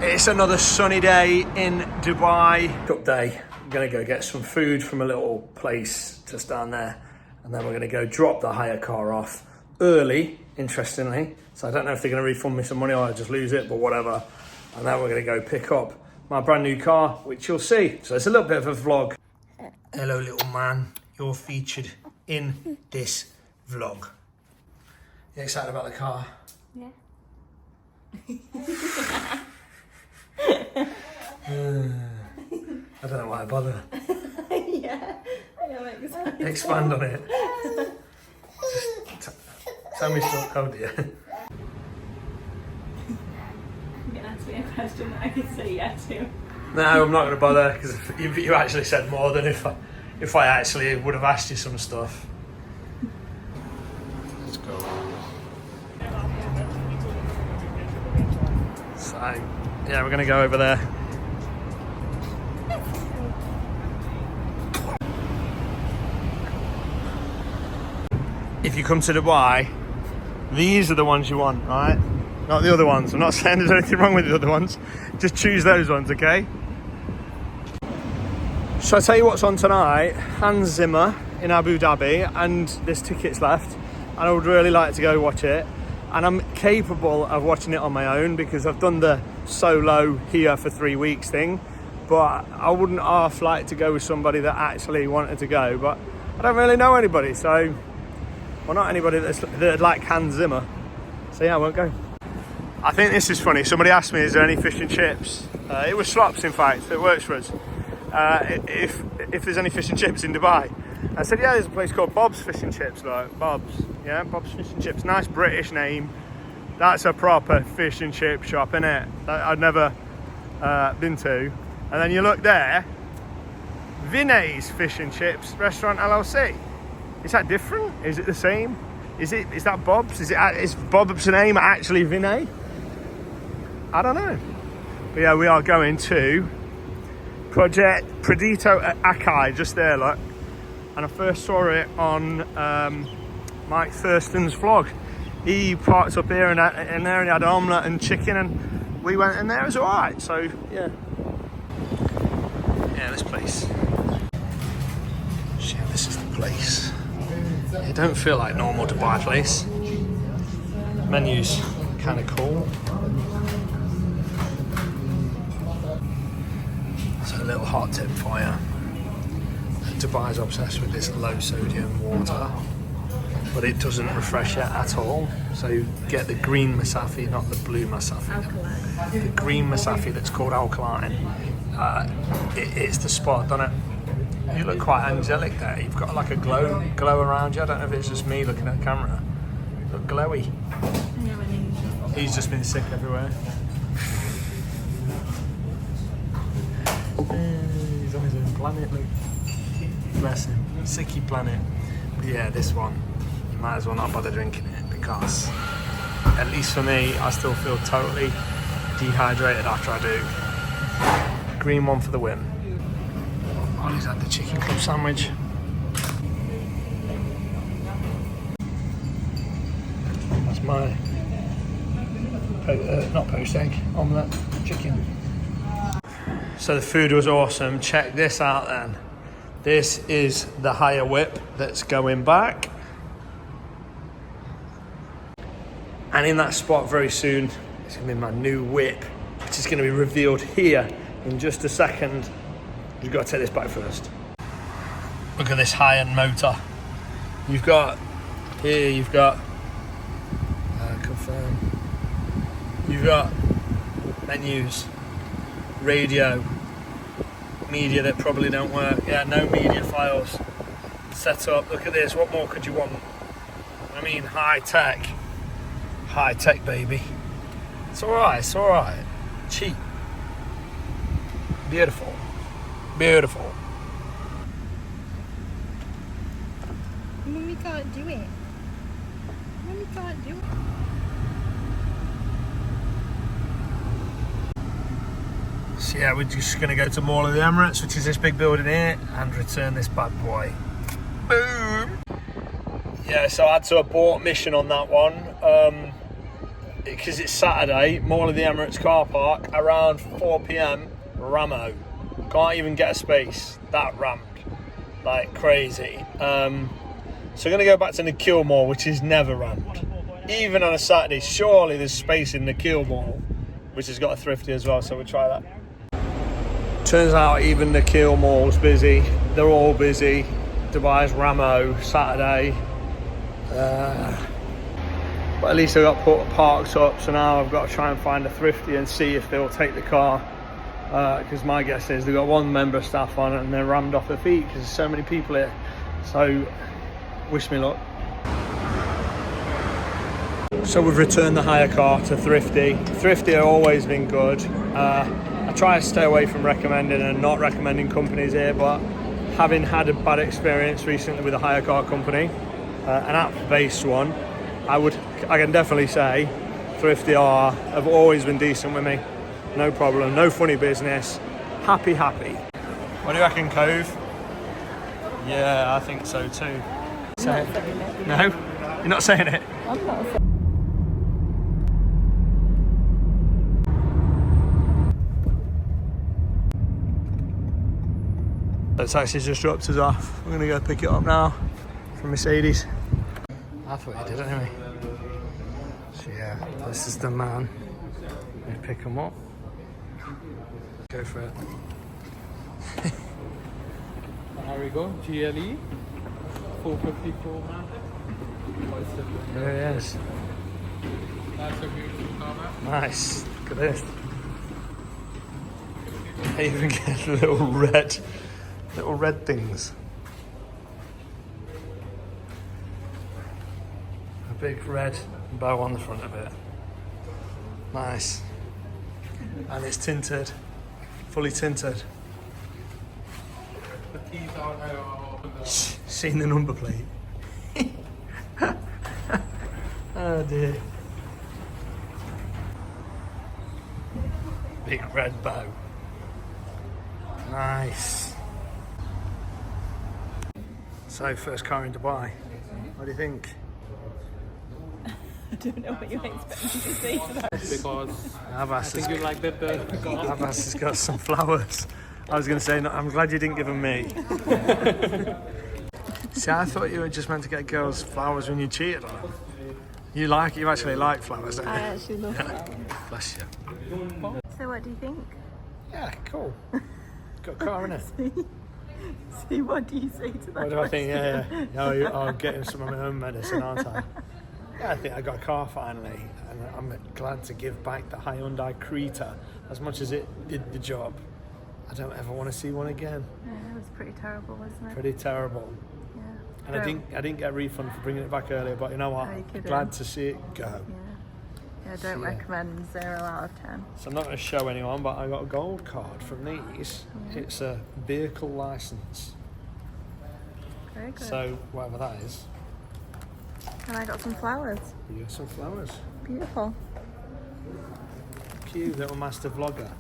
It's another sunny day in Dubai. Up day. I'm gonna go get some food from a little place just down there, and then we're gonna go drop the hire car off early, interestingly. So I don't know if they're gonna refund me some money or I'll just lose it, but whatever. And then we're gonna go pick up my brand new car, which you'll see. So it's a little bit of a vlog. Hello, little man. You're featured in this vlog. You excited about the car? Yeah. I don't know why I bother. Yeah, I am excited. Expand on it. Just tell me something, oh dear. You're gonna ask me a question that I can say yes to. No, I'm not going to bother because you actually said more than if I actually would have asked you some stuff. Let's go. So, yeah, we're going to go over there. If you come to Dubai, these are the ones you want, right? Not the other ones. I'm not saying there's anything wrong with the other ones. Just choose those ones, okay? So I tell you what's on tonight, Hans Zimmer in Abu Dhabi, and there's tickets left, and I would really like to go watch it. And I'm capable of watching it on my own because I've done the solo here for 3 weeks thing, but I wouldn't half like to go with somebody that actually wanted to go, but I don't really know anybody, so, well, not anybody that'd like Hans Zimmer, so yeah, I won't go. I think this is funny. Somebody asked me, is there any fish and chips? It was Slops, in fact, it works for us. If there's any fish and chips in Dubai. I said, yeah, there's a place called Bob's Fish and Chips, though. Bob's, yeah, Bob's Fish and Chips. Nice British name. That's a proper fish and chip shop, innit? That I'd never been to. And then you look there, Vinay's Fish and Chips Restaurant LLC. Is that different? Is it the same? Is that Bob's? Is Bob's name actually Vinay? I don't know. But yeah, we are going to Project Pradito Akai, just there, look. And I first saw it on Mike Thurston's vlog. He parked up here and there and he had omelette and chicken, and we went in there, it was alright. So yeah. Yeah, this place. Yeah, this is the place. It don't feel like normal Dubai place. Menu's kind of cool. So a little hot tip for you. Dubai's obsessed with this low sodium water, but it doesn't refresh it at all. So you get the green Masafi, not the blue Masafi. Alkaline. The green Masafi that's called alkaline. It's the spot, doesn't it? You look quite angelic there. You've got like a glow around you. I don't know if it's just me looking at the camera. You look glowy. He's just been sick everywhere. He's on his own planet, look. Bless him. Sicky planet. But yeah, this one, you might as well not bother drinking it because, at least for me, I still feel totally dehydrated after I do. Green one for the win. Ollie's had the chicken club sandwich. That's my, not poached egg, omelette, chicken. So the food was awesome. Check this out then. This is the hire whip that's going back. And in that spot very soon, it's gonna be my new whip, which is gonna be revealed here in just a second. You've got to take this back first. Look at this high-end motor. You've got, here you've got, confirm. You've got menus, radio, media that probably don't work. Yeah, no media files. Set up, look at this, what more could you want? I mean, high tech, baby. It's alright. Cheap. Beautiful. Mummy can't do it. So yeah, we're just going to go to Mall of the Emirates, which is this big building here, and return this bad boy. Boom! Yeah, so I had to abort mission on that one. because it's Saturday, Mall of the Emirates car park, around 4 p.m, Ramo. Can't even get a space. That rammed like crazy. So we're going to go back to Nakheel Mall, which is never rammed. Even on a Saturday, surely there's space in Nakheel Mall, which has got a thrifty as well, so we'll try that. Turns out even Nakheel Mall's busy. They're all busy. Dubai's Ramo, Saturday. But at least I got parked up, so now I've got to try and find a thrifty and see if they'll take the car. Because my guess is they've got one member of staff on and they're rammed off their feet because there's so many people here. So, wish me luck. So we've returned the hire car to Thrifty. Thrifty have always been good. I try to stay away from recommending and not recommending companies here, but having had a bad experience recently with a hire car company, an app-based one, I can definitely say Thrifty have always been decent with me. No problem, no funny business. Happy. What do you reckon, Cove? Yeah, I think so too. Say it. No? You're not saying it? I'm not saying. The taxi just dropped us off. We're going to go pick it up now from Mercedes. I thought you did anyway. So yeah, this is the man. We pick him up. Go for it. Here we go, GLE 454 man. There he is. That's a beautiful car, man. Nice. Look at this. I even get little red things. A big red bow on the front of it. Nice. And it's tinted. Fully tinted. The keys are on the... Seen the number plate? Oh dear. Big red bow. Nice. So, first car in Dubai. What do you think? I don't know what you expect me to say to that. Because Abbas I think you like that Abbas has got some flowers. I was going to say, no, I'm glad you didn't give them me. See, I thought you were just meant to get girls flowers when you cheated on them. You actually like flowers, don't you? I actually love that. Bless you. So what do you think? Yeah, cool. Got a car in it. See, what do you say to that? What do I think? Yeah. I'm getting some of my own medicine, aren't I? Yeah, I think I got a car finally, and I'm glad to give back the Hyundai Creta. As much as it did the job, I don't ever want to see one again. Yeah, it was pretty terrible, wasn't it? Pretty terrible. Yeah. And I didn't get a refund for bringing it back earlier, but you know what? Are you kidding? Glad to see it go. Yeah. Yeah, don't Yeah. recommend 0 out of 10. So I'm not going to show anyone, but I got a gold card from these. Yeah. It's a vehicle license. Very good. So whatever that is, And I got some flowers. you got some flowers. Beautiful. Cute little master vlogger.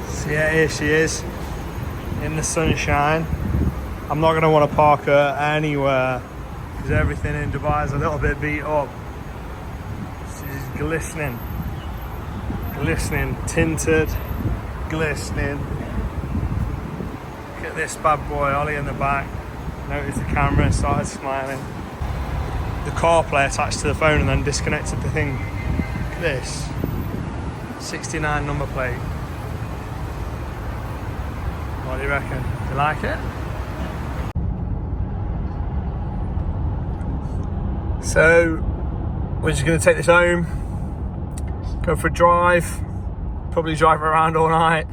So yeah, here she is in the sunshine. I'm not going to want to park her anywhere because everything in Dubai is a little bit beat up. She's glistening, tinted, glistening. Look at this bad boy, Ollie in the back. Noticed the camera and started smiling. The CarPlay attached to the phone and then disconnected the thing. Look at this. 69 number plate. What do you reckon? Do you like it? So, we're just going to take this home, go for a drive, probably drive around all night.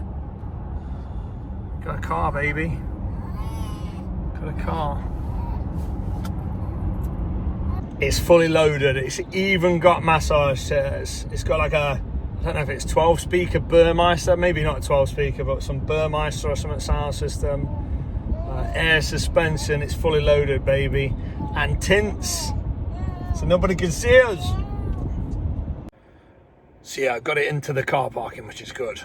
Got a car, baby. Got a car. It's fully loaded. It's even got massage chairs. It's got like a, I don't know if it's 12 speaker Burmeister, maybe not a 12 speaker, but some Burmeister or some sound system. Air suspension. It's fully loaded, baby. And tints, so nobody can see us. So yeah, I got it into the car parking, which is good.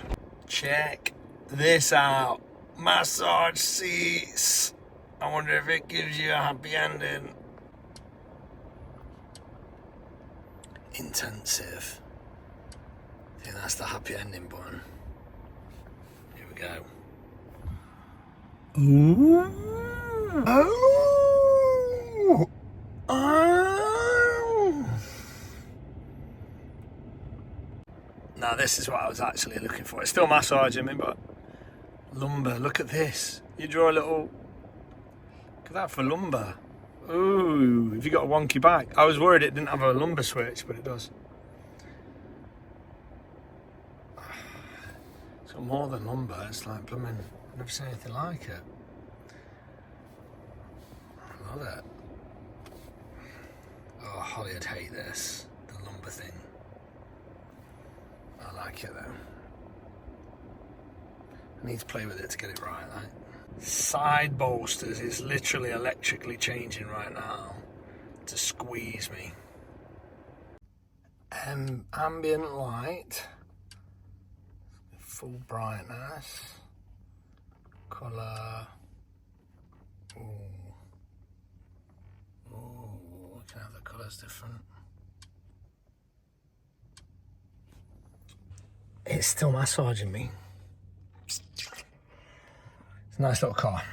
Check this out. Massage seats. I wonder if it gives you a happy ending. intensive. I think that's the happy ending button. Here we go. Ooh. Oh. Oh. Now this is what I was actually looking for. It's still massaging me, but lumbar. Look at this. You draw a little. Look at that for lumbar. Ooh, have you got a wonky back? I was worried it didn't have a lumbar switch, but it does. It's got more than lumbar. It's like blooming. I've never seen anything like it. I love it. Oh, Holly would hate this. The lumbar thing. I like it though. I need to play with it to get it right, like. Side bolsters is literally electrically changing right now to squeeze me. Ambient light, full brightness, colour. Ooh, you can have the colours different. It's still massaging me. It's a nice little car.